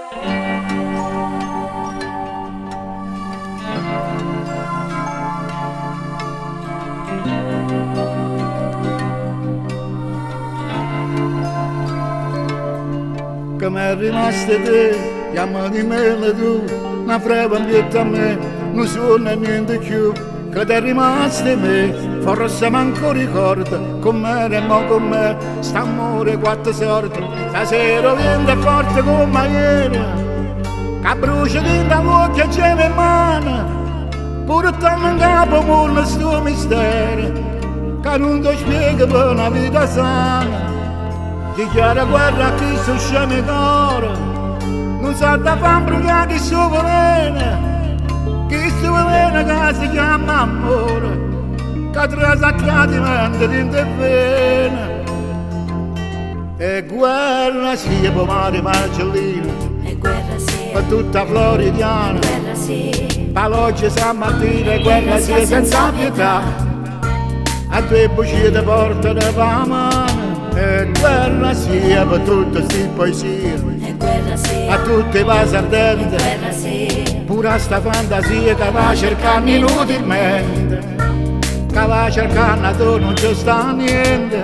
Che mi è rimasto te, chiamami me tu, non frega più a me, non suona niente più, che ti è rimasto me, forse manco ricorda, con me e mo con me, sta amore quattro sorti, stasera viene forte come ieri, che brucia dentro l'occhio e c'è in mano, pure torna in capo con sto mistero, che non ti spiega per una vita sana. Dichiara guerra a chi sono scemi d'oro, non sa da fare bruciare il suo veleno, che il suo veleno che si chiama amore, che trasa a tradimento dentro il vene. E guerra sia per Mario Marcellino, e guerra sia per tutta Floridiana, guerra sia per l'oggi San Martino, e guerra sia senza pietà, a due bugie di porta da mano. E guerra sia per tutte sti poesie, e guerra sia a tutti i vasi ardenti, guerra sia pure a sta fantasia che va cercando inutilmente, che va cercando tu non ci sta niente,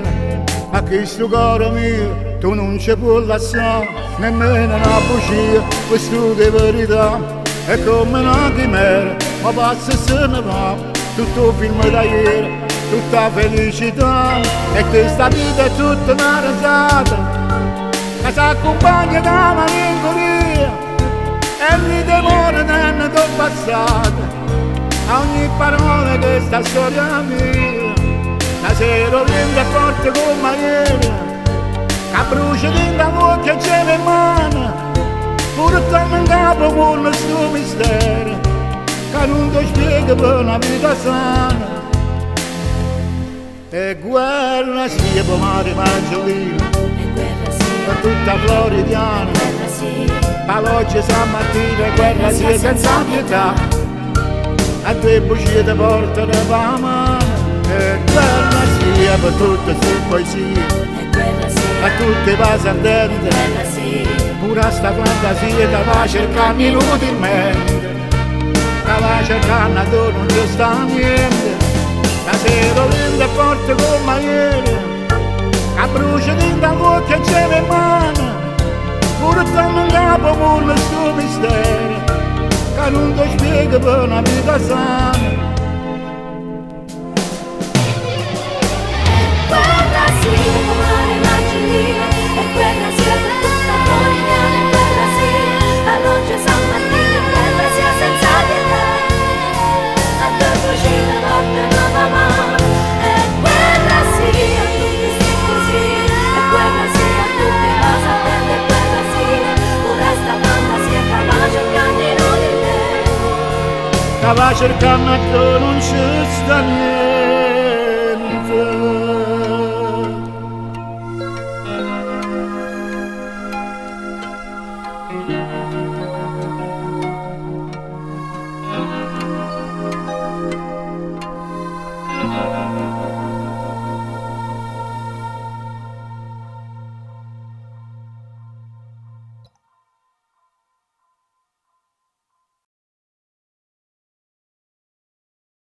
a questo cuore mio tu non ci puoi lasciare, nemmeno una bugia, questo di verità, è come una chimera, ma passa e se ne va, tutto film da ieri, tutta felicità, e questa vita è tutta una risata che si accompagna da malinconia e mi demora nel tuo passato a ogni parola che sta storia mia. La sera viene forte come ieri, che brucia dentro l'occhio e c'è in mano, pure torna in capo con questo mistero che non ti spiega per una vita sana. E guerra sia per Mario Marcellino, e guerra sia per tutta Floridiana, guerra sia per l'oggi San Martino, e guerra sia senza pietà, a due bugie di porta da mano. E guerra sia per tutte queste poesie, e guerra sia a tutti i vasi ardenti, guerra sia pure a sta fantasia che va cercando inutilmente, che va cercando a tu non ci sta niente. La sera viene forte come ieri, che brucia dentro l'occhio e c'è in mano, pure torna in capo con questo mistero che non ti spiega per una vita sana. guerra sia Mario Marcellino, e guerra sia per tutta Floridiana, e guerra sia all'oggi San Martino, e guerra sia senza pietà a due cucine porte nuova mano. E guerra sia a tutti sti così, e guerra sia a tutti i vasi ardenti, e guerra sia pure sta fantasia che va cercando inutilmente. Che va cercando a tu non ci sta niente.